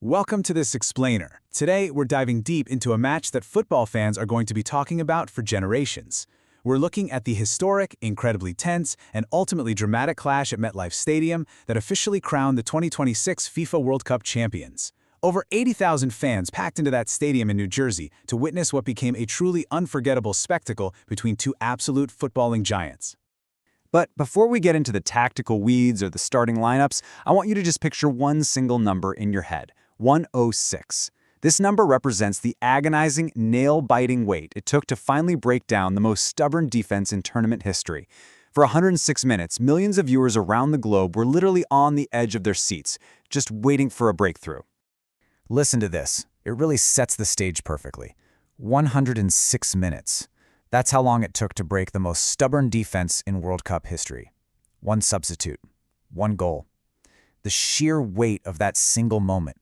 Welcome to this explainer. Today, we're diving deep into a match that football fans are going to be talking about for generations. We're looking at the historic, incredibly tense, and ultimately dramatic clash at MetLife Stadium that officially crowned the 2026 FIFA World Cup champions. Over 80,000 fans packed into that stadium in New Jersey to witness what became a truly unforgettable spectacle between two absolute footballing giants. But before we get into the tactical weeds or the starting lineups, I want you to just picture one single number in your head: 106. This number represents the agonizing, nail-biting wait it took to finally break down the most stubborn defense in tournament history. For 106 minutes, millions of viewers around the globe were literally on the edge of their seats, just waiting for a breakthrough. Listen to this. It really sets the stage perfectly. 106 minutes. That's how long it took to break the most stubborn defense in World Cup history. One substitute. One goal. The sheer weight of that single moment.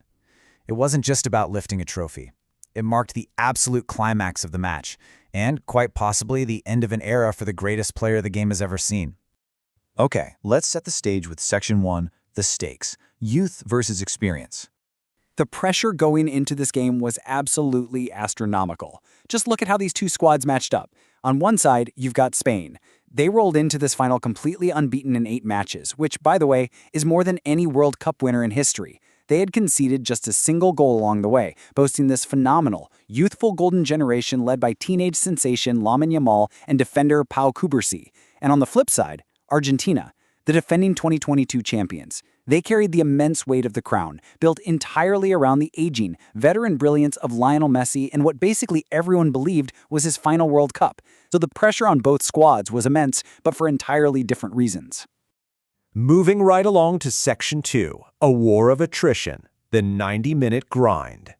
It wasn't just about lifting a trophy. It marked the absolute climax of the match, and quite possibly the end of an era for the greatest player the game has ever seen. Okay, let's set the stage with Section 1, the stakes. Youth versus experience. The pressure going into this game was absolutely astronomical. Just look at how these two squads matched up. On one side, you've got Spain. They rolled into this final completely unbeaten in 8 matches, which, by the way, is more than any World Cup winner in history. They had conceded just a single goal along the way, boasting this phenomenal, youthful golden generation led by teenage sensation Lamine Yamal and defender Pau Cubarsí. And on the flip side, Argentina, the defending 2022 champions. They carried the immense weight of the crown, built entirely around the aging, veteran brilliance of Lionel Messi and what basically everyone believed was his final World Cup. So the pressure on both squads was immense, but for entirely different reasons. Moving right along to Section 2, a war of attrition, the 90-minute grind.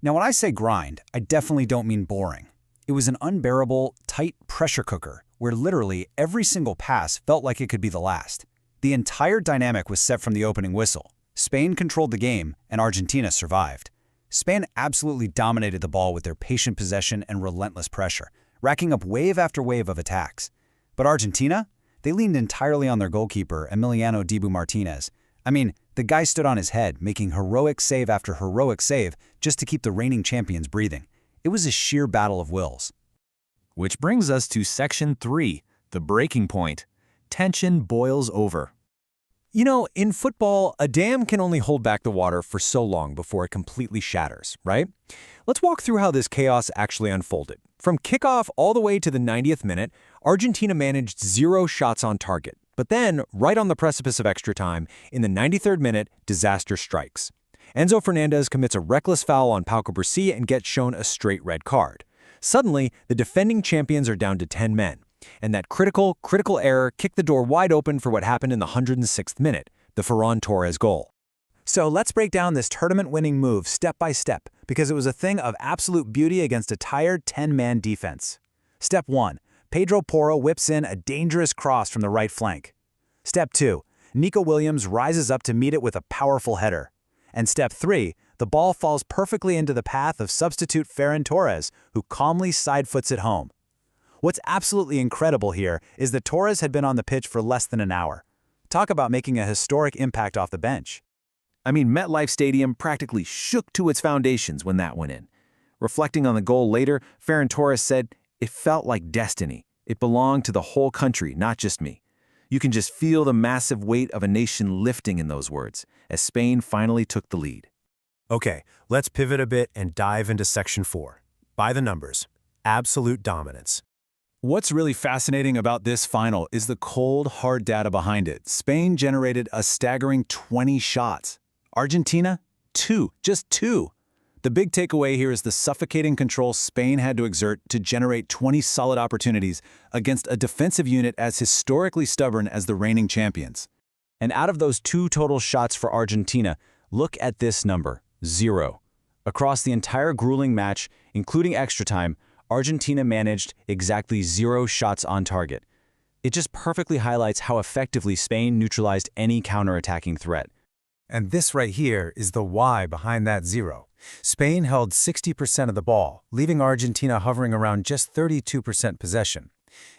Now, when I say grind, I definitely don't mean boring. It was an unbearable, tight pressure cooker where literally every single pass felt like it could be the last. The entire dynamic was set from the opening whistle. Spain controlled the game, and Argentina survived. Spain absolutely dominated the ball with their patient possession and relentless pressure, racking up wave after wave of attacks. But Argentina? They leaned entirely on their goalkeeper, Emiliano Dibu Martínez. I mean, the guy stood on his head, making heroic save after heroic save just to keep the reigning champions breathing. It was a sheer battle of wills. Which brings us to Section 3, the breaking point. Tension boils over. You know, in football, a dam can only hold back the water for so long before it completely shatters, right? Let's walk through how this chaos actually unfolded. From kickoff all the way to the 90th minute, Argentina managed 0 shots on target. But then, right on the precipice of extra time, in the 93rd minute, disaster strikes. Enzo Fernandez commits a reckless foul on Pau Cubarsí and gets shown a straight red card. Suddenly, the defending champions are down to 10 men. And that critical error kicked the door wide open for what happened in the 106th minute, the Ferran Torres goal. So let's break down this tournament-winning move step by step, because it was a thing of absolute beauty against a tired 10-man defense. Step 1. Pedro Porro whips in a dangerous cross from the right flank. Step 2. Nico Williams rises up to meet it with a powerful header. And Step 3. The ball falls perfectly into the path of substitute Ferran Torres, who calmly side-foots it home. What's absolutely incredible here is that Torres had been on the pitch for less than an hour. Talk about making a historic impact off the bench. I mean, MetLife Stadium practically shook to its foundations when that went in. Reflecting on the goal later, Ferran Torres said, "It felt like destiny. It belonged to the whole country, not just me." You can just feel the massive weight of a nation lifting in those words, as Spain finally took the lead. Okay, let's pivot a bit and dive into Section 4. By the numbers, absolute dominance. What's really fascinating about this final is the cold, hard data behind it. Spain generated a staggering 20 shots. Argentina? 2. Just 2. The big takeaway here is the suffocating control Spain had to exert to generate 20 solid opportunities against a defensive unit as historically stubborn as the reigning champions. And out of those 2 total shots for Argentina, look at this number: 0. Across the entire grueling match, including extra time, Argentina managed exactly 0 shots on target. It just perfectly highlights how effectively Spain neutralized any counterattacking threat. And this right here is the why behind that 0. Spain held 60% of the ball, leaving Argentina hovering around just 32% possession.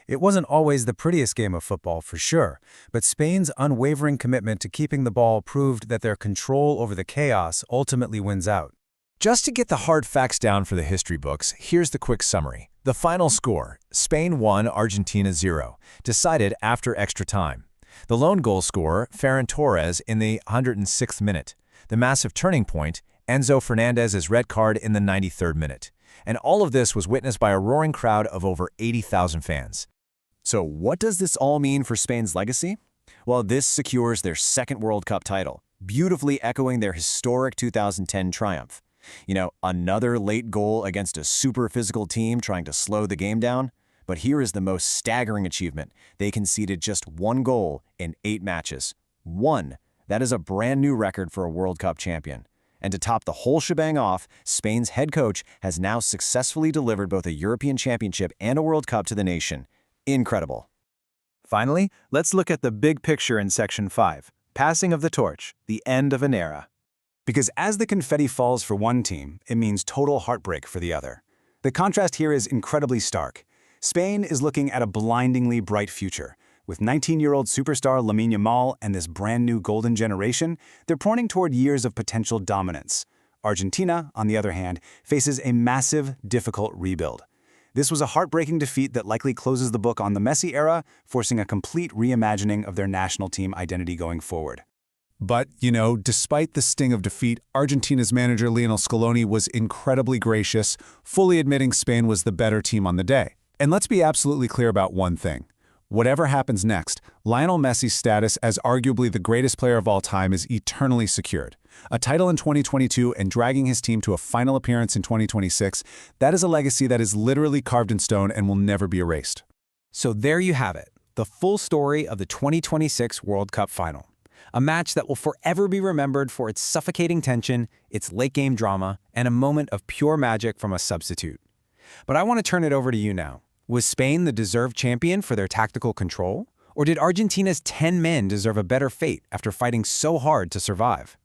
It wasn't always the prettiest game of football for sure, but Spain's unwavering commitment to keeping the ball proved that their control over the chaos ultimately wins out. Just to get the hard facts down for the history books, here's the quick summary. The final score, Spain 1, Argentina 0, decided after extra time. The lone goal scorer, Ferran Torres, in the 106th minute. The massive turning point, Enzo Fernandez's red card in the 93rd minute. And all of this was witnessed by a roaring crowd of over 80,000 fans. So what does this all mean for Spain's legacy? Well, this secures their second World Cup title, beautifully echoing their historic 2010 triumph. You know, another late goal against a super physical team trying to slow the game down. But here is the most staggering achievement. They conceded just 1 goal in 8 matches. 1. That is a brand new record for a World Cup champion. And to top the whole shebang off, Spain's head coach has now successfully delivered both a European Championship and a World Cup to the nation. Incredible. Finally, let's look at the big picture in Section 5, passing of the torch, the end of an era. Because as the confetti falls for one team, it means total heartbreak for the other. The contrast here is incredibly stark. Spain is looking at a blindingly bright future. With 19-year-old superstar Lamine Yamal and this brand new golden generation, they're pointing toward years of potential dominance. Argentina, on the other hand, faces a massive, difficult rebuild. This was a heartbreaking defeat that likely closes the book on the Messi era, forcing a complete reimagining of their national team identity going forward. But, despite the sting of defeat, Argentina's manager Lionel Scaloni was incredibly gracious, fully admitting Spain was the better team on the day. And let's be absolutely clear about one thing. Whatever happens next, Lionel Messi's status as arguably the greatest player of all time is eternally secured. A title in 2022 and dragging his team to a final appearance in 2026, that is a legacy that is literally carved in stone and will never be erased. So there you have it, the full story of the 2026 World Cup Final. A match that will forever be remembered for its suffocating tension, its late-game drama, and a moment of pure magic from a substitute. But I want to turn it over to you now. Was Spain the deserved champion for their tactical control? Or did Argentina's 10 men deserve a better fate after fighting so hard to survive?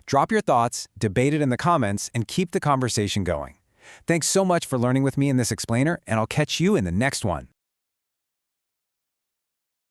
Drop your thoughts, debate it in the comments, and keep the conversation going. Thanks so much for learning with me in this explainer, and I'll catch you in the next one.